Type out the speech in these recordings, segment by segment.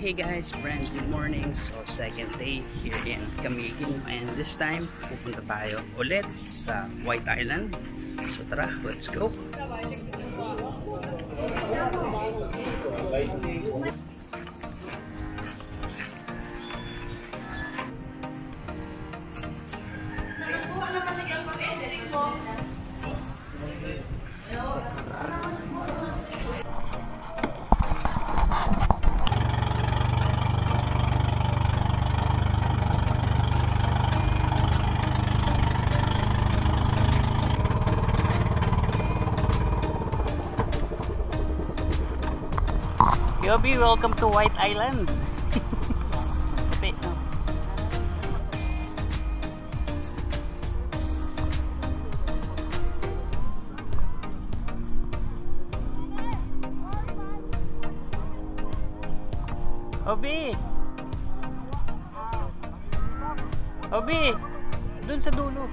Hey guys, brand good morning. So second day here in Camiguin, and this time pupunta tayo ulit sa White Island. So tara, let's go. Yobi, welcome to White Island. Obi! Obi! Dun sa dulo.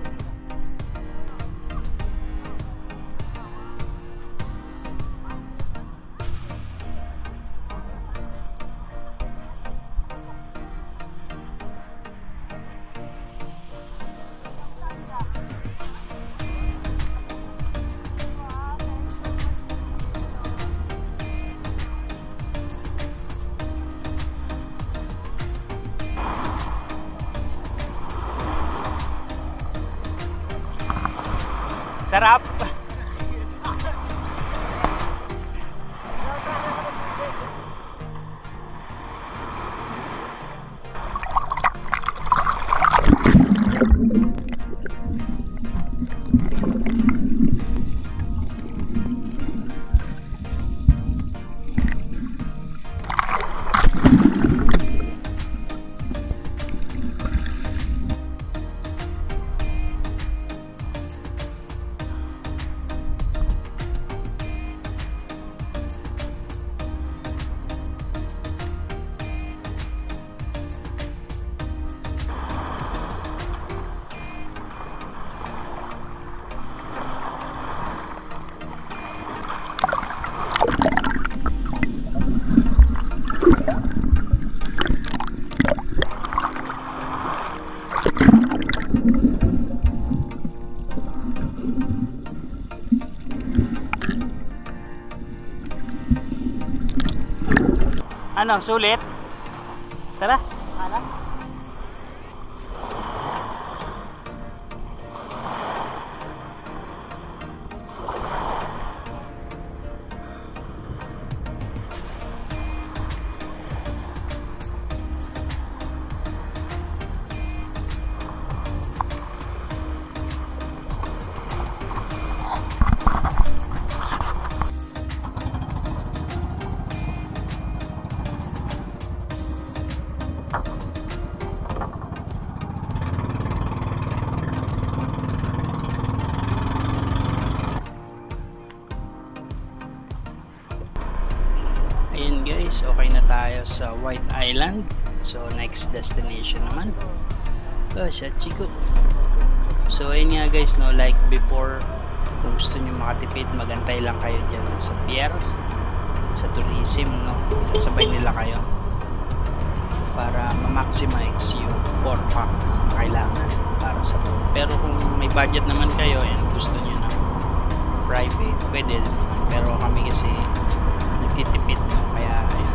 Sarap! Ano, sulit? Tara. Ano? Ayan guys, okay na tayo sa White Island. So next destination naman, sa Chico. So ayun nga guys, no, like before, kung gusto nyo makatipid, magantay lang kayo dyan sa pier, sa tourism, no, sasabay nila kayo para ma-maximize yung 4 packs na kailangan para sa tour. Pero kung may budget naman kayo and gusto nyo na private, pwede naman. Pero kami kasi nagtitipid, no? Kaya ayun,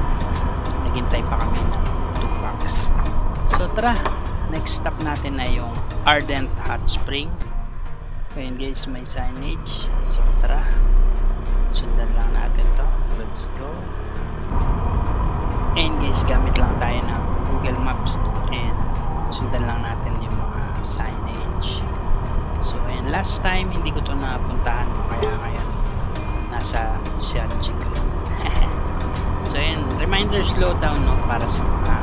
naghintay pa kami ng 2 packs. So tara, next stop natin na yung Ardent Hot Spring. Ayun guys, may signage. So tara, sundan lang natin to. Let's go. And guys, gamit lang tayo ng Google Maps and sundan lang natin yung mga signage. So ayun, last time hindi ko to napuntahan, kaya ngayon nasa San Chico. So yun, reminder, slow down, no, para sa mga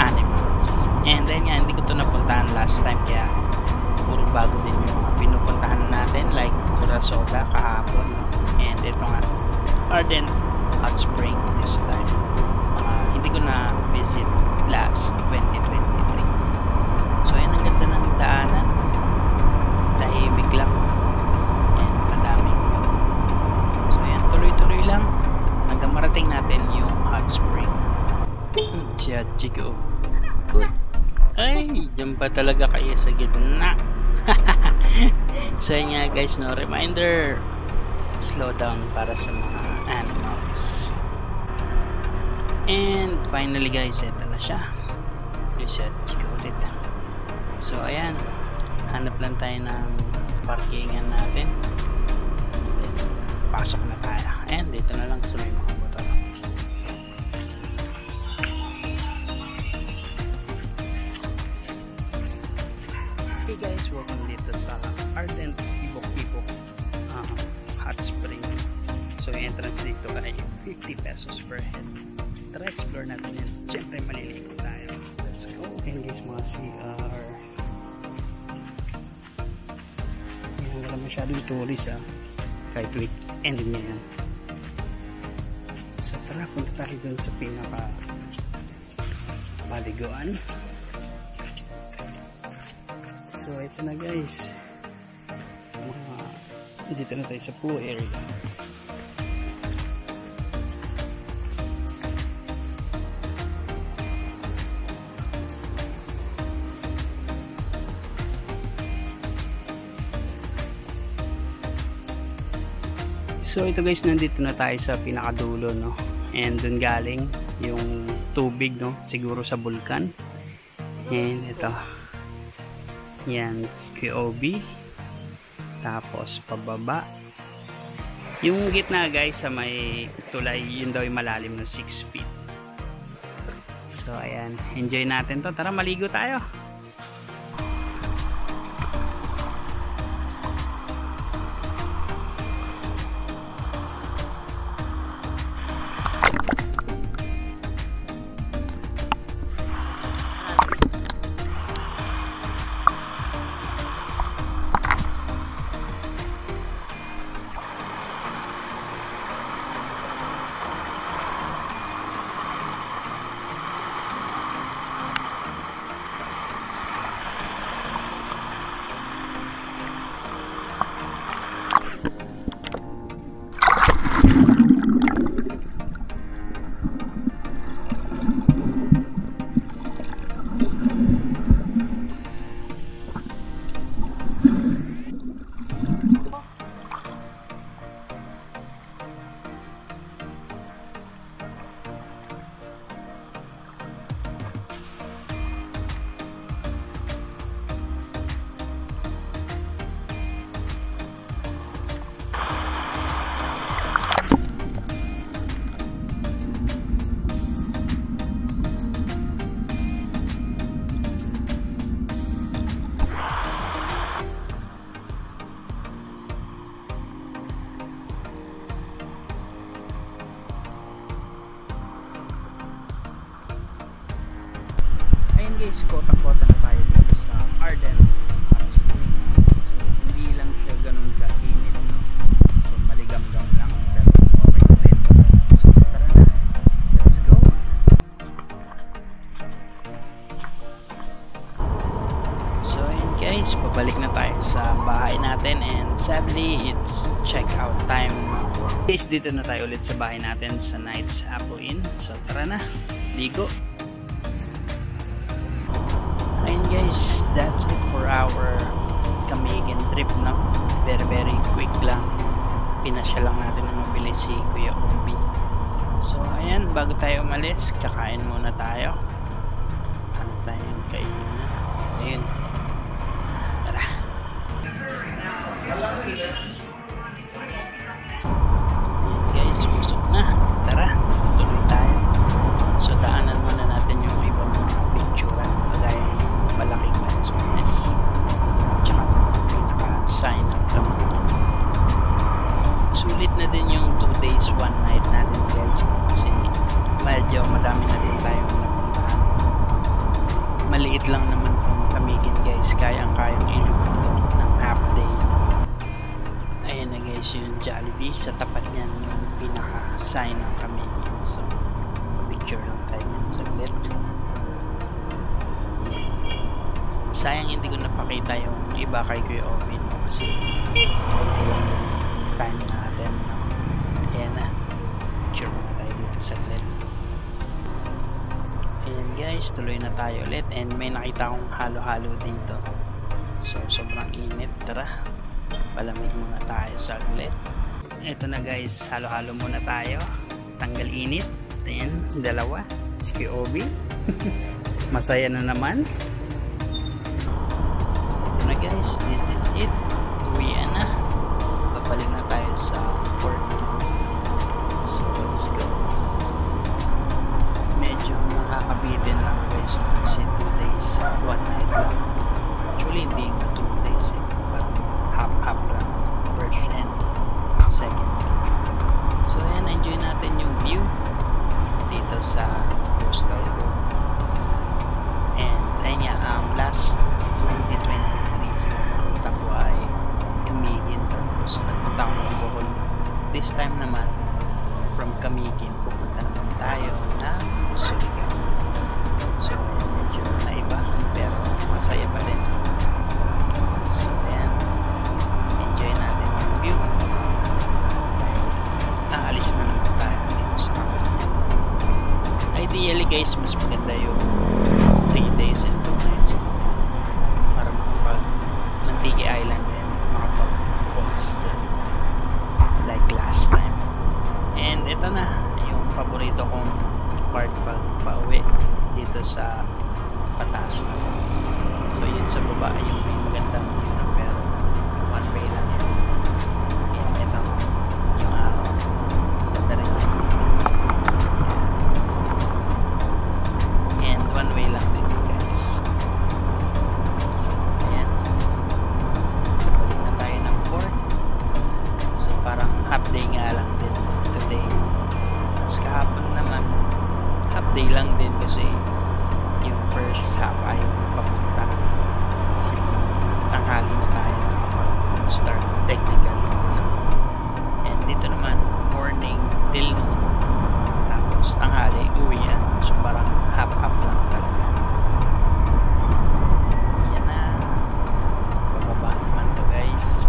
animals. And then nga, hindi ko to napuntahan last time, kaya puro bago din yung mga pinupuntahan natin, like Turasoda kahapon, no? And ito nga, Ardent Hot Spring this time. Hindi ko na visit last 2023. So yun, ang ganda ng daanan, tahimik lang. lang hanggang marating natin yung hot spring. siya, Chico. Good. Ay, dyan pa talaga kayo sa gitna. So yun nga guys, no, reminder, slow down para sa mga animals. And finally guys, ito na siya. Reset, Chico ulit. So ayan, hanap lang tayo ng parkingan natin. Then, pasok na tayo. And dito na lang sa may mga motor. Hey guys, welcome dito sa Ardent Ibok-Ibok Hot Spring. So yung entrance dito ay 50 pesos per head. Tara explore natin yan. Siyempre maliligo tayo. Let's go. And guys, mga CR. Yan, wala masyadong tourist kahit weekend niya yan. So tara, punta tayo dun sa pinaka paliguan. So ito na guys, dito na tayo sa pool area. So ito guys, nandito na tayo sa pinakadulo, no? And dun galing yung tubig, no? Siguro sa bulkan. And ito, yan, QOB. Tapos pababa. Yung gitna guys sa may tulay, yun daw yung malalim ng 6 feet. So ayan, enjoy natin to. Tara, maligo tayo. Guys, kota-kota na tayo dito sa Ardent Hot Spring. So hindi lang siya ganun ka-init, no? So maligam-gam lang, pero okay na rin. So tara na, let's go. So ayun guys, pabalik na tayo sa bahay natin. And sadly, it's check out time. Guys, dito na tayo ulit sa bahay natin sa Knights Apple Inn. So tara na, ligo. And guys, that's it for our Camiguin trip, no? Very quick lang. Pinasya lang natin na mabilis si Kuya Ombi. So ayan, bago tayo umalis, kakain muna tayo. Hanap tayong kainin. Ayun, tara. Ayan guys, busog na. Tara, tuloy tayo. So daanan muna natin yung ibang mga picturean, kagaya malaking Lensmaness, tsaka pinaka-sign ng tamang. Sulit na din yung 2 days 1 night natin guys, kasi medyo madami na din tayong napuntahan. Maliit lang naman kung Camiguin guys, kayang-kayang iluto ng half day. Ayan na guys yung Jollibee, sa tapat niyan yung pinaka-sign ng Camiguin. So picture lang tayo niyan saglit. Sayang hindi ko napakita yung iba kay Kuya Ovid kasi yung time natin. Ayan na, picture muna tayo dito saglit. Ayan guys, tuloy na tayo ulit and may nakita akong halo-halo dito. So sobrang init, tara palamig muna tayo saglit. Eto na guys, halo-halo muna tayo, tanggal init. Ayan, dalawa si Obi. Masaya na naman. Eto na guys, this is it, uwian na, babalik na tayo sa port. So let's go. Medyo nakakabitin lang guys kasi 2 days 1 night lang. Actually hindi nga 2 days eh, parang half lang, first and second. So ayan, enjoy natin yung view dito sa coastal road. And ayun nga, last 2023 yung punta ko ay Camiguin, tapos nagpunta ako ng Bohol. This time naman from Camiguin pupunta naman tayo na Surigao. So ayan, medyo naiba pero masaya pa rin. So ayan, enjoy natin yung view. Aalis na naman tayo dito sa Camiguin. Ideally guys, mas maganda yung 3 days and 2 nights para makapag Nandigi Island and makapag-post like last time. And ito na yung paborito kong part pag pauwi dito sa pataas na. So yun sa baba yung may magandang view na, pero one way lang yun. Kaya ito yung araw, ganda rin. And one way lang din guys. So ayan, balik na tayo ng port. So parang half day nga lang din today. Tapos kahapon naman half day lang din kasi yung first half ay papunta. Tanghali na tayo start technical. And dito naman morning till noon, tapos tanghali uwi yan. So parang half lang talaga. Yan na, pababa naman to guys.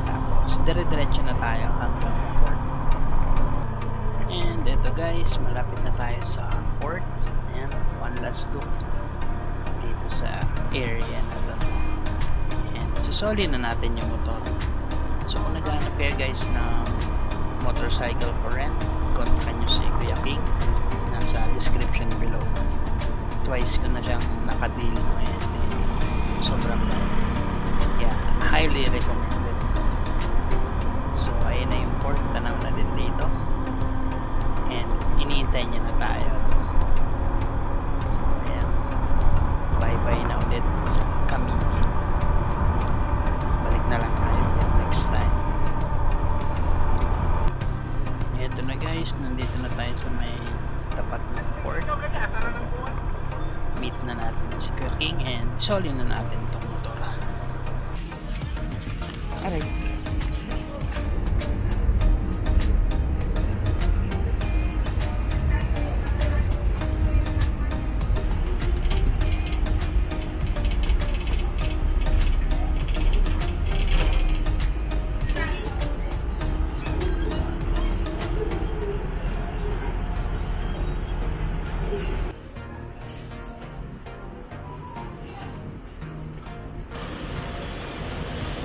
Tapos dire-diretso na tayo hanggang port. And ito guys, malapit na tayo sa port. Ayan, one last look dito sa area na to. And susoli na natin yung motor. So kung naghahanap kayo guys ng motorcycle for rent, contact nyo si Kuya King, nasa description below. Twice ko na siyang nakadeal and sobrang bad. Yeah, highly recommended. So ayun na yung port, tanaw na din dito. And iniintay niya na tayo. So ayan, bye bye na ulit sa Camiguin. Balik na lang tayo next time. Eto na guys, nandito na tayo sa may tapat ng port. Meet na natin si Kuya King and solid na natin itong motor. Alright.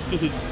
Hehe.